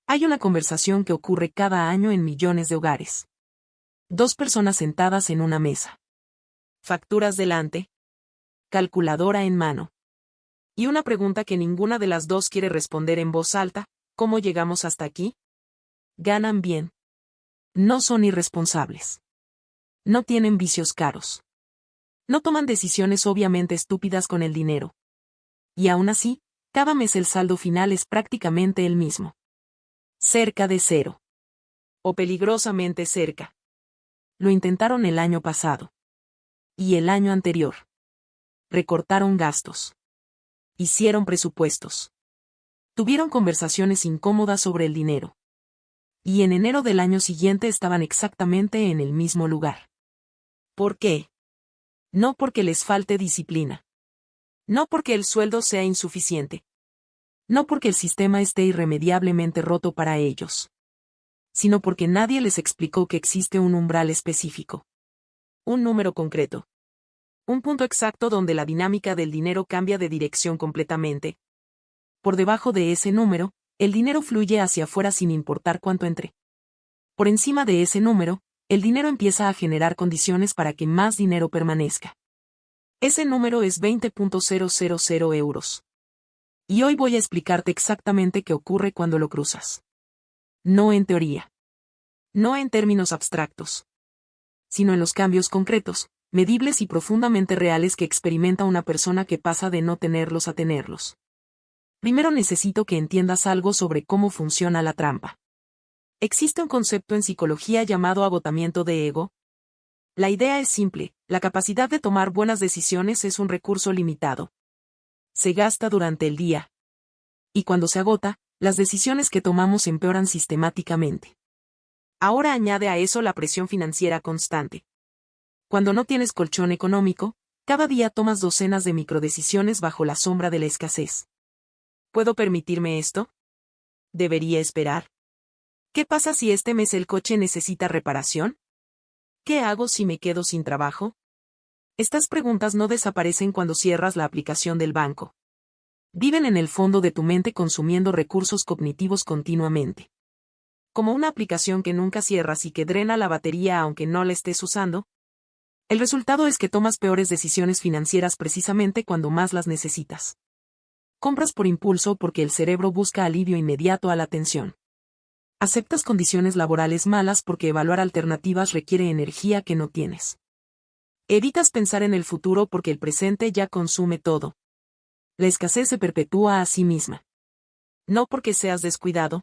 Hay una conversación que ocurre cada año en millones de hogares. Dos personas sentadas en una mesa. Facturas delante. Calculadora en mano. Y una pregunta que ninguna de las dos quiere responder en voz alta: ¿cómo llegamos hasta aquí? Ganan bien. No son irresponsables. No tienen vicios caros. No toman decisiones obviamente estúpidas con el dinero. Y aún así, cada mes el saldo final es prácticamente el mismo. Cerca de cero. O peligrosamente cerca. Lo intentaron el año pasado. Y el año anterior. Recortaron gastos. Hicieron presupuestos. Tuvieron conversaciones incómodas sobre el dinero. Y en enero del año siguiente estaban exactamente en el mismo lugar. ¿Por qué? No porque les falte disciplina. No porque el sueldo sea insuficiente. No porque el sistema esté irremediablemente roto para ellos. Sino porque nadie les explicó que existe un umbral específico. Un número concreto. Un punto exacto donde la dinámica del dinero cambia de dirección completamente. Por debajo de ese número, el dinero fluye hacia afuera sin importar cuánto entre. Por encima de ese número, el dinero empieza a generar condiciones para que más dinero permanezca. Ese número es 20.000 euros. Y hoy voy a explicarte exactamente qué ocurre cuando lo cruzas. No en teoría. No en términos abstractos. Sino en los cambios concretos, medibles y profundamente reales que experimenta una persona que pasa de no tenerlos a tenerlos. Primero necesito que entiendas algo sobre cómo funciona la trampa. Existe un concepto en psicología llamado agotamiento de ego. La idea es simple: la capacidad de tomar buenas decisiones es un recurso limitado. Se gasta durante el día. Y cuando se agota, las decisiones que tomamos empeoran sistemáticamente. Ahora añade a eso la presión financiera constante. Cuando no tienes colchón económico, cada día tomas docenas de microdecisiones bajo la sombra de la escasez. ¿Puedo permitirme esto? ¿Debería esperar? ¿Qué pasa si este mes el coche necesita reparación? ¿Qué hago si me quedo sin trabajo? Estas preguntas no desaparecen cuando cierras la aplicación del banco. Viven en el fondo de tu mente consumiendo recursos cognitivos continuamente. Como una aplicación que nunca cierras y que drena la batería aunque no la estés usando. El resultado es que tomas peores decisiones financieras precisamente cuando más las necesitas. Compras por impulso porque el cerebro busca alivio inmediato a la tensión. Aceptas condiciones laborales malas porque evaluar alternativas requiere energía que no tienes. Evitas pensar en el futuro porque el presente ya consume todo. La escasez se perpetúa a sí misma. No porque seas descuidado,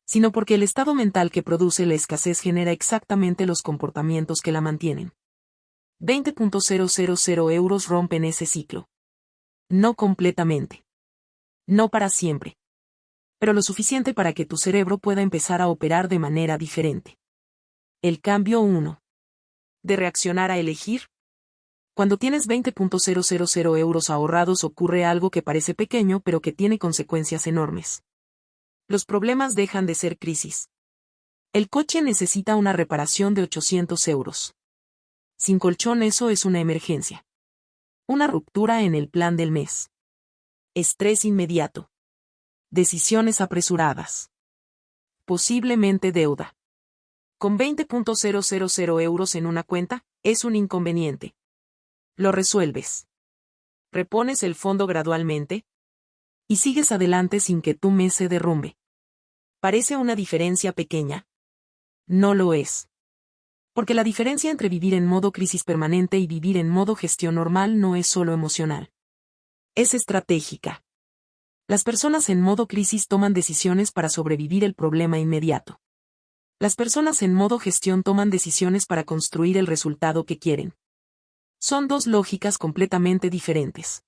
sino porque el estado mental que produce la escasez genera exactamente los comportamientos que la mantienen. 20.000 euros rompen ese ciclo. No completamente. No para siempre. Pero lo suficiente para que tu cerebro pueda empezar a operar de manera diferente. El cambio 1. De reaccionar a elegir. Cuando tienes 20.000 euros ahorrados ocurre algo que parece pequeño pero que tiene consecuencias enormes. Los problemas dejan de ser crisis. El coche necesita una reparación de 800 euros. Sin colchón eso es una emergencia. Una ruptura en el plan del mes. Estrés inmediato. Decisiones apresuradas. Posiblemente deuda. Con 20.000 euros en una cuenta, es un inconveniente. Lo resuelves. Repones el fondo gradualmente. Y sigues adelante sin que tu mes se derrumbe. ¿Parece una diferencia pequeña? No lo es. Porque la diferencia entre vivir en modo crisis permanente y vivir en modo gestión normal no es solo emocional. Es estratégica. Las personas en modo crisis toman decisiones para sobrevivir el problema inmediato. Las personas en modo gestión toman decisiones para construir el resultado que quieren. Son dos lógicas completamente diferentes.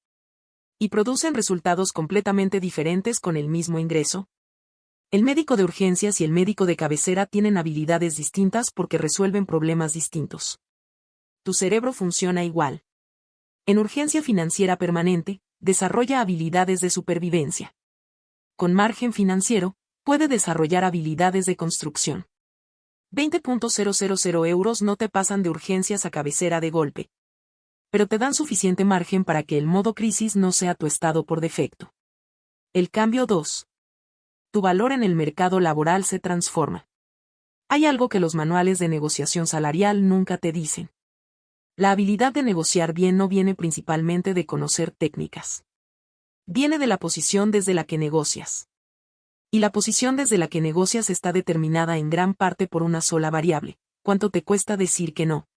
Y producen resultados completamente diferentes con el mismo ingreso. El médico de urgencias y el médico de cabecera tienen habilidades distintas porque resuelven problemas distintos. Tu cerebro funciona igual. En urgencia financiera permanente, desarrolla habilidades de supervivencia. Con margen financiero, puede desarrollar habilidades de construcción. 20.000 euros no te pasan de urgencias a cabecera de golpe. Pero te dan suficiente margen para que el modo crisis no sea tu estado por defecto. El cambio 2. tu valor en el mercado laboral se transforma. Hay algo que los manuales de negociación salarial nunca te dicen. La habilidad de negociar bien no viene principalmente de conocer técnicas. Viene de la posición desde la que negocias. Y la posición desde la que negocias está determinada en gran parte por una sola variable: ¿cuánto te cuesta decir que no?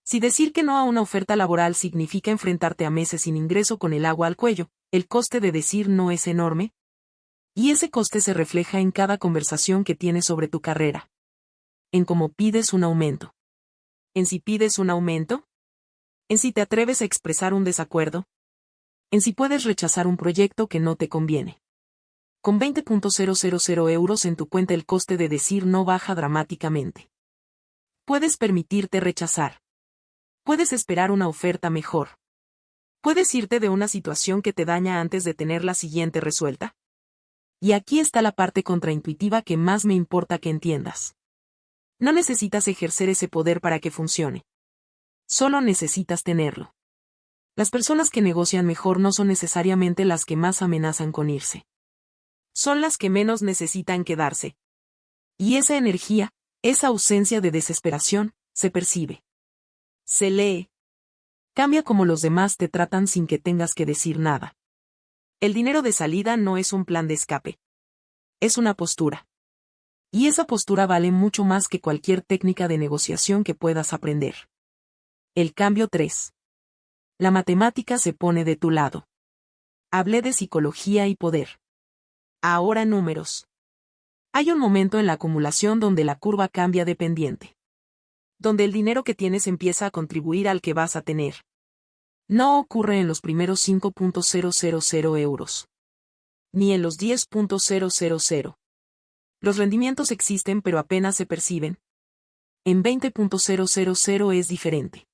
Si decir que no a una oferta laboral significa enfrentarte a meses sin ingreso con el agua al cuello, el coste de decir no es enorme. Y ese coste se refleja en cada conversación que tienes sobre tu carrera. En cómo pides un aumento. En si pides un aumento. En si te atreves a expresar un desacuerdo. En si puedes rechazar un proyecto que no te conviene. Con 20.000 euros en tu cuenta el coste de decir no baja dramáticamente. Puedes permitirte rechazar. Puedes esperar una oferta mejor. Puedes irte de una situación que te daña antes de tener la siguiente resuelta. Y aquí está la parte contraintuitiva que más me importa que entiendas. No necesitas ejercer ese poder para que funcione. Solo necesitas tenerlo. Las personas que negocian mejor no son necesariamente las que más amenazan con irse. Son las que menos necesitan quedarse. Y esa energía, esa ausencia de desesperación, se percibe. Se lee. Cambia como los demás te tratan sin que tengas que decir nada. El dinero de salida no es un plan de escape. Es una postura. Y esa postura vale mucho más que cualquier técnica de negociación que puedas aprender. El cambio 3. La matemática se pone de tu lado. Hablé de psicología y poder. Ahora números. Hay un momento en la acumulación donde la curva cambia de pendiente. Donde el dinero que tienes empieza a contribuir al que vas a tener. No ocurre en los primeros 5.000 euros. Ni en los 10.000. Los rendimientos existen pero apenas se perciben. En 20.000 es diferente.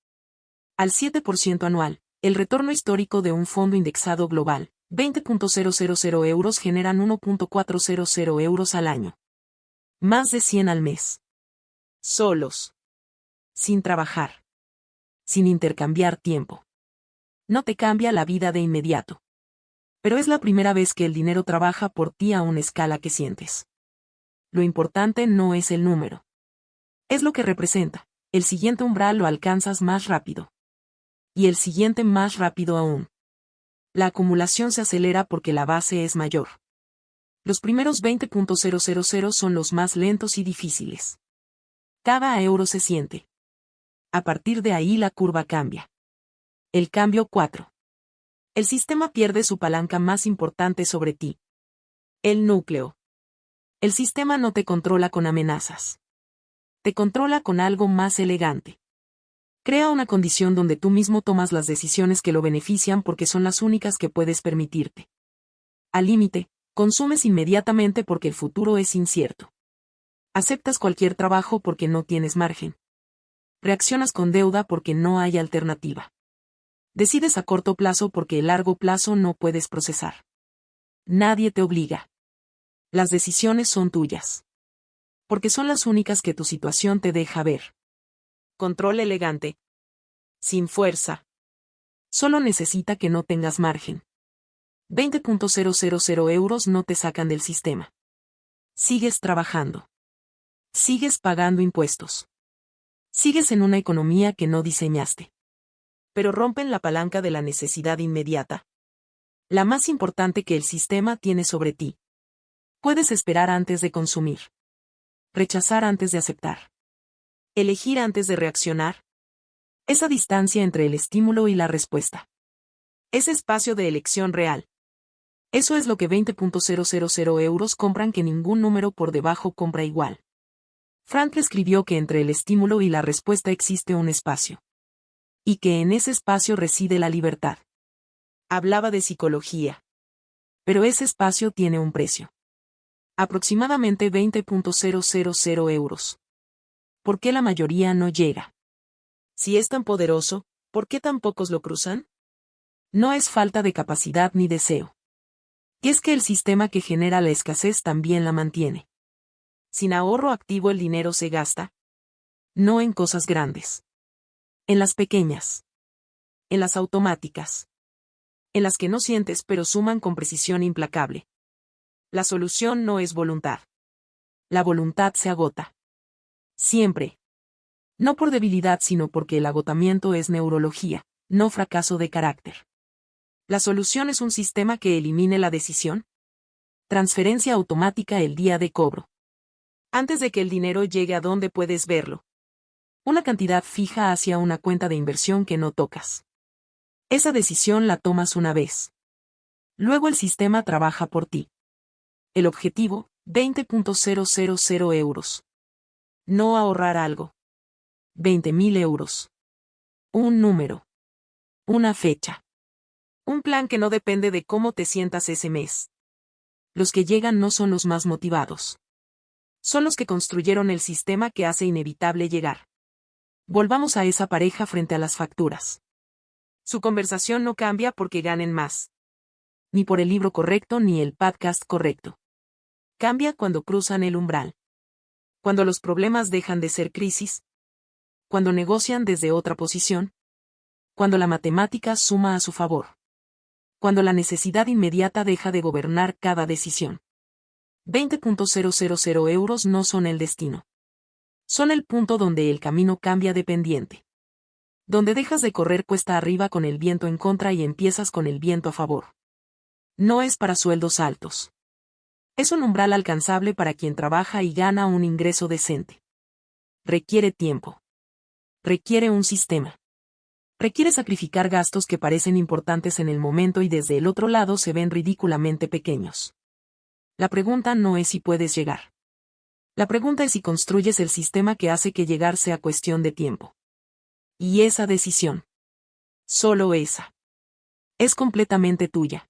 Al 7% anual, el retorno histórico de un fondo indexado global, 20.000 euros generan 1.400 euros al año. Más de 100 al mes. Solos. Sin trabajar. Sin intercambiar tiempo. No te cambia la vida de inmediato. Pero es la primera vez que el dinero trabaja por ti a una escala que sientes. Lo importante no es el número. Es lo que representa. El siguiente umbral lo alcanzas más rápido. Y el siguiente más rápido aún. La acumulación se acelera porque la base es mayor. Los primeros 20.000 son los más lentos y difíciles. Cada euro se siente. A partir de ahí la curva cambia. El cambio 4. El sistema pierde su palanca más importante sobre ti. El núcleo. El sistema no te controla con amenazas. Te controla con algo más elegante. Crea una condición donde tú mismo tomas las decisiones que lo benefician porque son las únicas que puedes permitirte. Al límite, consumes inmediatamente porque el futuro es incierto. Aceptas cualquier trabajo porque no tienes margen. Reaccionas con deuda porque no hay alternativa. Decides a corto plazo porque el largo plazo no puedes procesar. Nadie te obliga. Las decisiones son tuyas. Porque son las únicas que tu situación te deja ver. Control elegante. Sin fuerza. Solo necesita que no tengas margen. 20.000 euros no te sacan del sistema. Sigues trabajando. Sigues pagando impuestos. Sigues en una economía que no diseñaste. Pero rompen la palanca de la necesidad inmediata. La más importante que el sistema tiene sobre ti. Puedes esperar antes de consumir. Rechazar antes de aceptar. Elegir antes de reaccionar. Esa distancia entre el estímulo y la respuesta. Ese espacio de elección real. Eso es lo que 20.000 euros compran que ningún número por debajo compra igual. Frankl escribió que entre el estímulo y la respuesta existe un espacio. Y que en ese espacio reside la libertad. Hablaba de psicología. Pero ese espacio tiene un precio. Aproximadamente 20.000 euros. ¿Por qué la mayoría no llega? Si es tan poderoso, ¿por qué tan pocos lo cruzan? No es falta de capacidad ni deseo. Y es que el sistema que genera la escasez también la mantiene. Sin ahorro activo el dinero se gasta. No en cosas grandes. En las pequeñas. En las automáticas. En las que no sientes pero suman con precisión implacable. La solución no es voluntad. La voluntad se agota. Siempre. No por debilidad, sino porque el agotamiento es neurología, no fracaso de carácter. La solución es un sistema que elimine la decisión. Transferencia automática el día de cobro. Antes de que el dinero llegue a donde puedes verlo. Una cantidad fija hacia una cuenta de inversión que no tocas. Esa decisión la tomas una vez. Luego el sistema trabaja por ti. El objetivo, 20.000 euros. No ahorrar algo. 20.000 euros. Un número. Una fecha. Un plan que no depende de cómo te sientas ese mes. Los que llegan no son los más motivados. Son los que construyeron el sistema que hace inevitable llegar. Volvamos a esa pareja frente a las facturas. Su conversación no cambia porque ganen más. Ni por el libro correcto ni el podcast correcto. Cambia cuando cruzan el umbral. Cuando los problemas dejan de ser crisis. Cuando negocian desde otra posición. Cuando la matemática suma a su favor. Cuando la necesidad inmediata deja de gobernar cada decisión. 20.000 euros no son el destino. Son el punto donde el camino cambia de pendiente. Donde dejas de correr cuesta arriba con el viento en contra y empiezas con el viento a favor. No es para sueldos altos. Es un umbral alcanzable para quien trabaja y gana un ingreso decente. Requiere tiempo. Requiere un sistema. Requiere sacrificar gastos que parecen importantes en el momento y desde el otro lado se ven ridículamente pequeños. La pregunta no es si puedes llegar. La pregunta es si construyes el sistema que hace que llegar sea cuestión de tiempo. Y esa decisión. Solo esa. Es completamente tuya.